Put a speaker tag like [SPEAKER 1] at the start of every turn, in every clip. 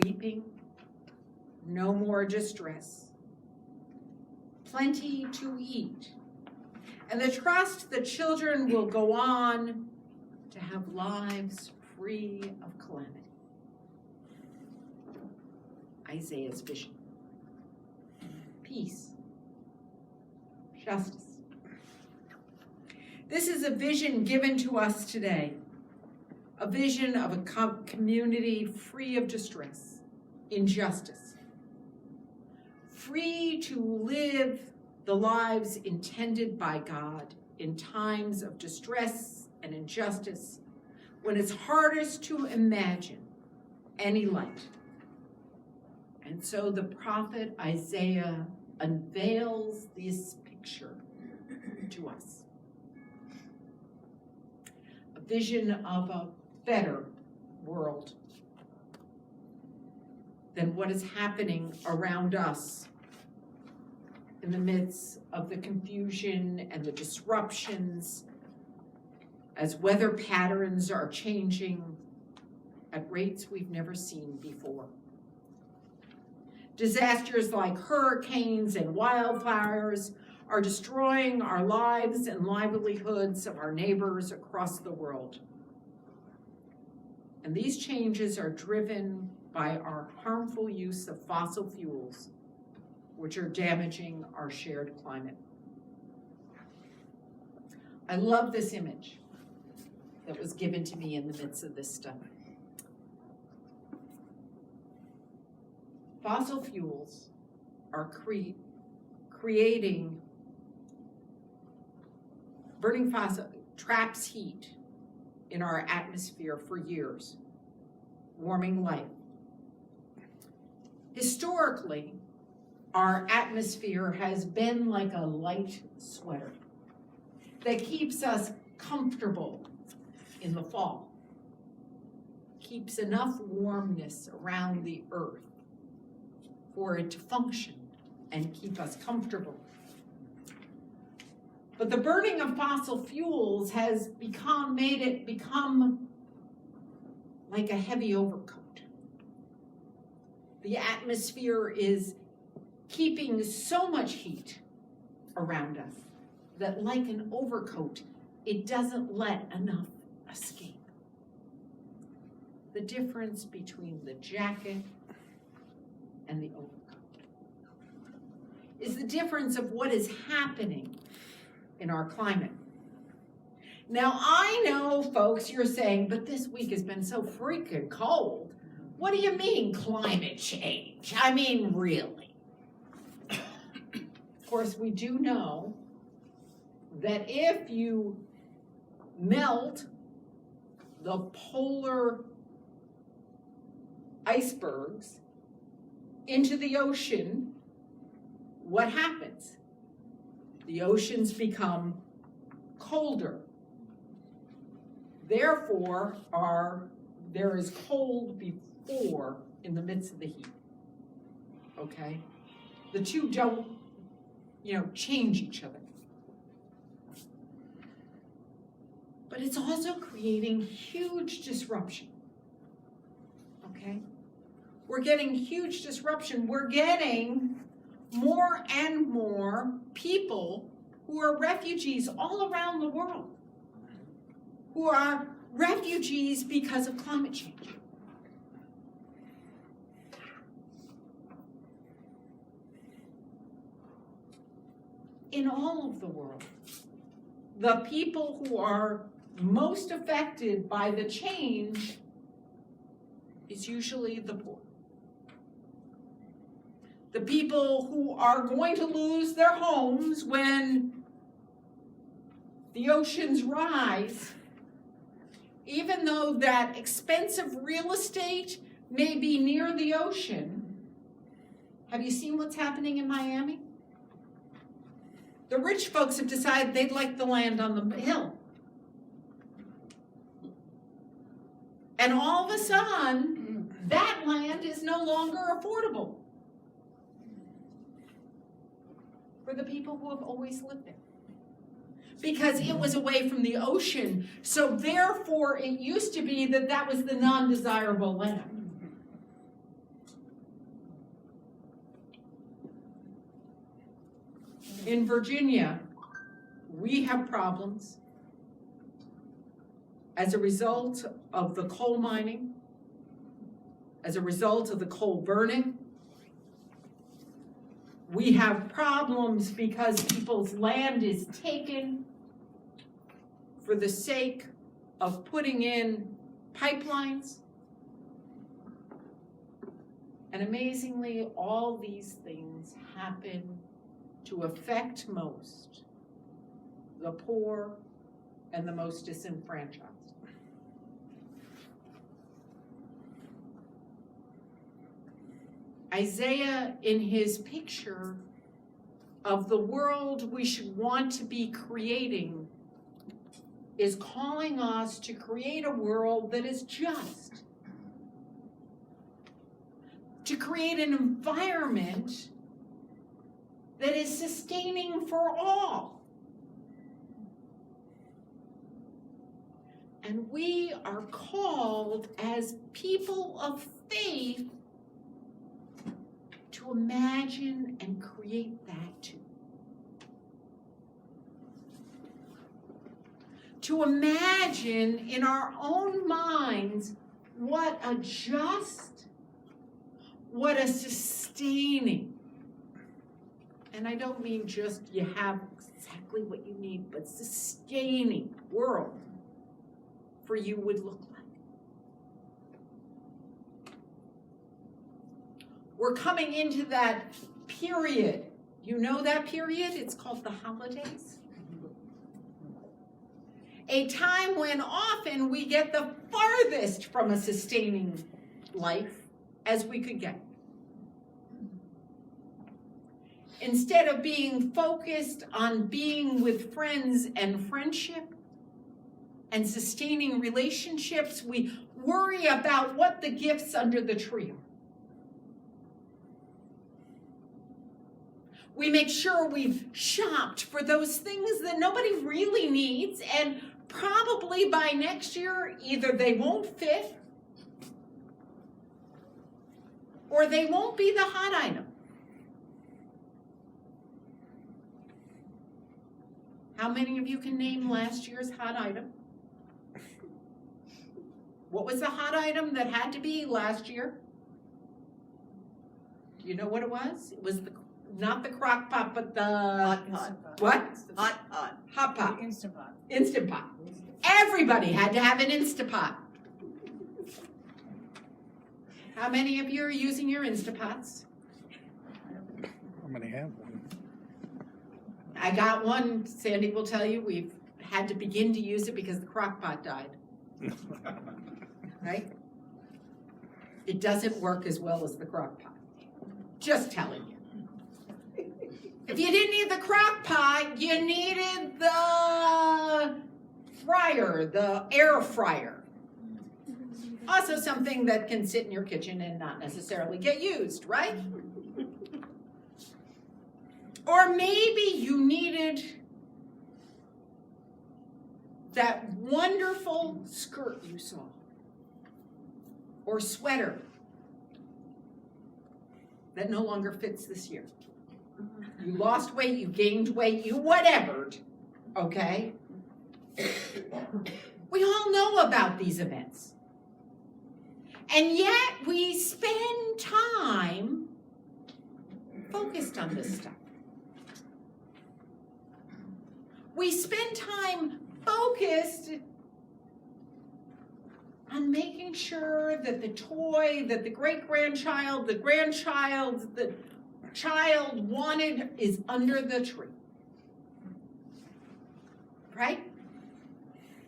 [SPEAKER 1] weeping, no more distress, plenty to eat, and the trust that children will go on to have lives free of calamity. Isaiah's vision. Peace. Justice. This is a vision given to us today, a vision of a community free of distress, injustice, free to live the lives intended by God in times of distress and injustice, when it's hardest to imagine any light. And so the prophet Isaiah unveils this picture to us. A vision of a better world than what is happening around us in the midst of the confusion and the disruptions as weather patterns are changing at rates we've never seen before. Disasters like hurricanes and wildfires are destroying our lives and livelihoods of our neighbors across the world. And these changes are driven by our harmful use of fossil fuels, which are damaging our shared climate. I love this image that was given to me in the midst of this stuff. Fossil fuels are creating, burning fossil traps heat in our atmosphere for years, warming life. Historically, our atmosphere has been like a light sweater that keeps us comfortable in the fall, keeps enough warmness around the earth for it to function and keep us comfortable. But the burning of fossil fuels has made it become like a heavy overcoat. The atmosphere is keeping so much heat around us that, like an overcoat, it doesn't let enough escape. The difference between the jacket and the overcoat is the difference of what is happening in our climate. Now, I know, folks, you're saying, but this week has been so freaking cold. What do you mean climate change? I mean, really? Of course, we do know that if you melt the polar icebergs into the ocean, what happens? The oceans become colder. Therefore, there is cold before in the midst of the heat. Okay? The two don't, change each other. But it's also creating huge disruption. Okay? We're getting huge disruption. We're getting more and more people who are refugees all around the world, who are refugees because of climate change. In all of the world, the people who are most affected by the change is usually the poor. The people who are going to lose their homes when the oceans rise, even though that expensive real estate may be near the ocean. Have you seen what's happening in Miami? The rich folks have decided they'd like the land on the hill. And all of a sudden, that land is no longer affordable for the people who have always lived there, because it was away from the ocean. So therefore, it used to be that was the non-desirable land. In Virginia, we have problems as a result of the coal mining, as a result of the coal burning. We have problems because people's land is taken for the sake of putting in pipelines. And amazingly, all these things happen to affect most the poor and the most disenfranchised. Isaiah, in his picture of the world we should want to be creating, is calling us to create a world that is just, to create an environment that is sustaining for all. And we are called as people of faith to imagine and create that too. To imagine in our own minds what a just, what a sustaining, and I don't mean just you have exactly what you need, but sustaining world for you would look like. We're coming into that period. You know that period? It's called the holidays. A time when often we get the farthest from a sustaining life as we could get. Instead of being focused on being with friends and friendship and sustaining relationships, we worry about what the gifts under the tree are. We make sure we've shopped for those things that nobody really needs, and probably by next year, either they won't fit or they won't be the hot item. How many of you can name last year's hot item? What was the hot item that had to be last year? Do you know what it was? It was not the crock pot, but the
[SPEAKER 2] Hot pot.
[SPEAKER 1] What?
[SPEAKER 2] Hot pot.
[SPEAKER 1] Hot pot.
[SPEAKER 2] Instant pot.
[SPEAKER 1] Instant pot. Everybody had to have an Instant Pot. How many of you are using your Instant Pots?
[SPEAKER 3] How many have one?
[SPEAKER 1] I got one. Sandy will tell you we've had to begin to use it because the crock pot died. Right? It doesn't work as well as the crock pot. Just telling you. If you didn't need the crock pot, you needed the fryer, the air fryer. Also something that can sit in your kitchen and not necessarily get used, right? Or maybe you needed that wonderful skirt you saw, or sweater that no longer fits this year. You lost weight, you gained weight, you whatevered, okay? We all know about these events. And yet we spend time focused on this stuff. We spend time focused on making sure that the toy that the great-grandchild, the grandchild, the child wanted is under the tree. Right?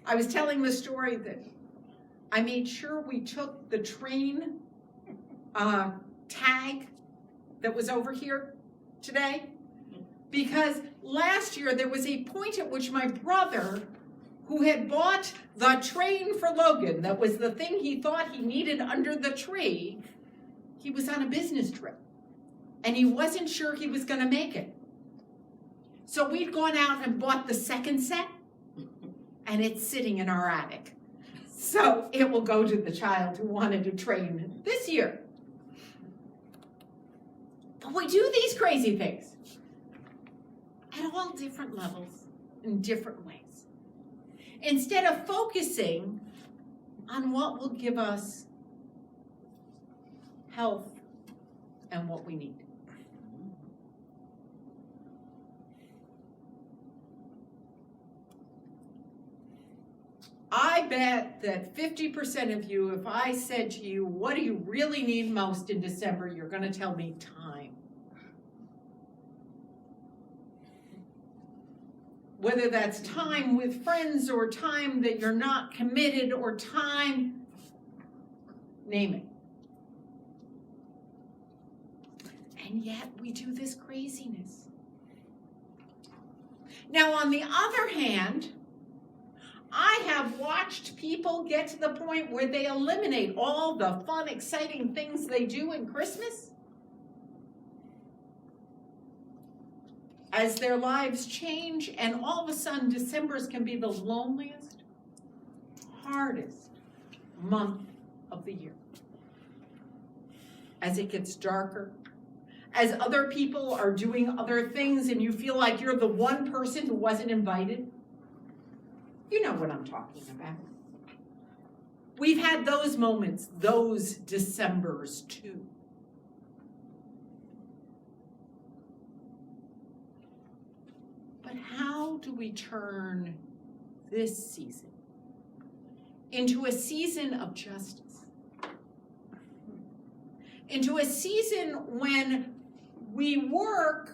[SPEAKER 1] I was telling the story that I made sure we took the train tag that was over here today, because last year there was a point at which my brother, who had bought the train for Logan, that was the thing he thought he needed under the tree, he was on a business trip and he wasn't sure he was going to make it. So we'd gone out and bought the second set, and it's sitting in our attic. So it will go to the child who wanted a train this year. But we do these crazy things. all different levels, in different ways. Instead of focusing on what will give us health and what we need. I bet that 50% of you, if I said to you, what do you really need most in December, you're going to tell me time. Whether that's time with friends or time that you're not committed or time, name it. And yet we do this craziness. Now, on the other hand, I have watched people get to the point where they eliminate all the fun, exciting things they do in Christmas as their lives change, and all of a sudden December's can be the loneliest, hardest month of the year. As it gets darker, as other people are doing other things and you feel like you're the one person who wasn't invited. You know what I'm talking about. We've had those moments, those Decembers too. But how do we turn this season into a season of justice? Into a season when we work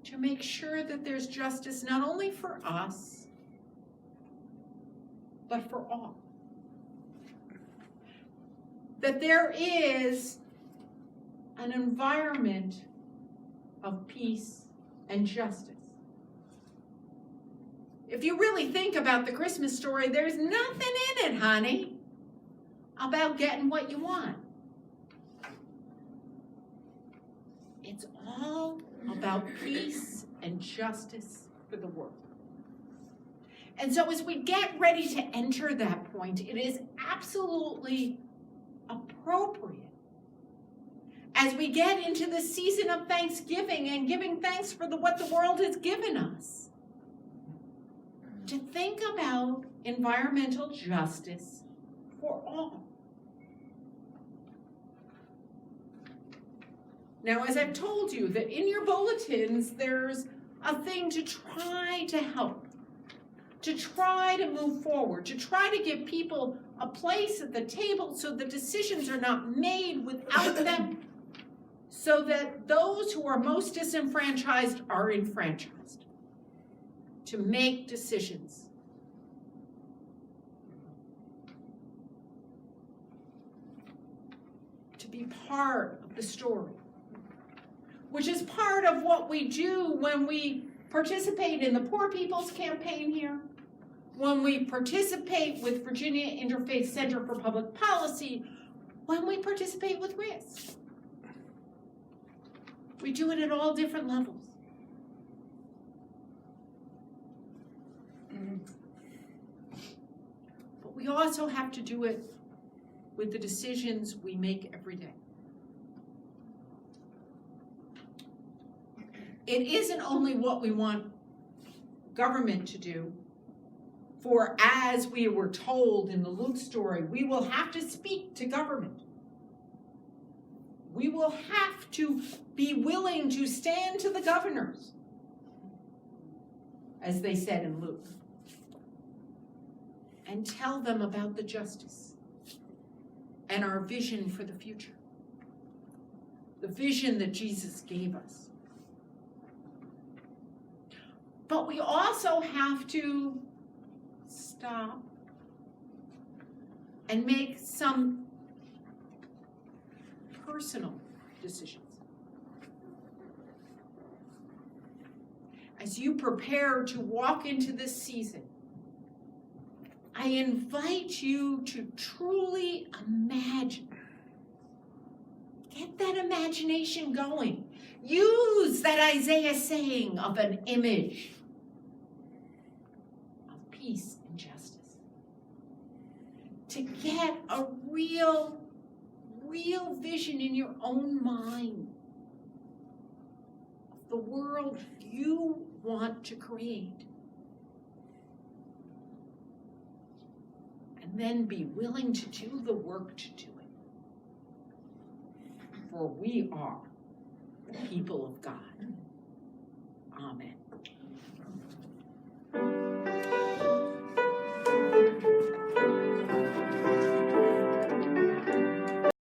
[SPEAKER 1] to make sure that there's justice not only for us, but for all. That there is an environment of peace and justice. If you really think about the Christmas story, there's nothing in it, honey, about getting what you want. It's all about peace and justice for the world. And so as we get ready to enter that point, it is absolutely appropriate as we get into the season of Thanksgiving and giving thanks for what the world has given us, to think about environmental justice for all. Now, as I've told you, that in your bulletins, there's a thing to try to help, to try to move forward, to try to give people a place at the table so the decisions are not made without them, so that those who are most disenfranchised are enfranchised, to make decisions. To be part of the story, which is part of what we do when we participate in the Poor People's Campaign here, when we participate with Virginia Interfaith Center for Public Policy, when we participate with RISC. We do it at all different levels. But we also have to do it with the decisions we make every day. It isn't only what we want government to do, for as we were told in the Luke story, we will have to speak to government. We will have to be willing to stand to the governors, as they said in Luke, and tell them about the justice and our vision for the future, the vision that Jesus gave us. But we also have to stop and make some personal decisions. As you prepare to walk into this season, I invite you to truly imagine. Get that imagination going. Use that Isaiah saying of an image of peace and justice to get a real vision in your own mind of the the world you want to create. And then be willing to do the work to do it. For we are the people of God. Amen.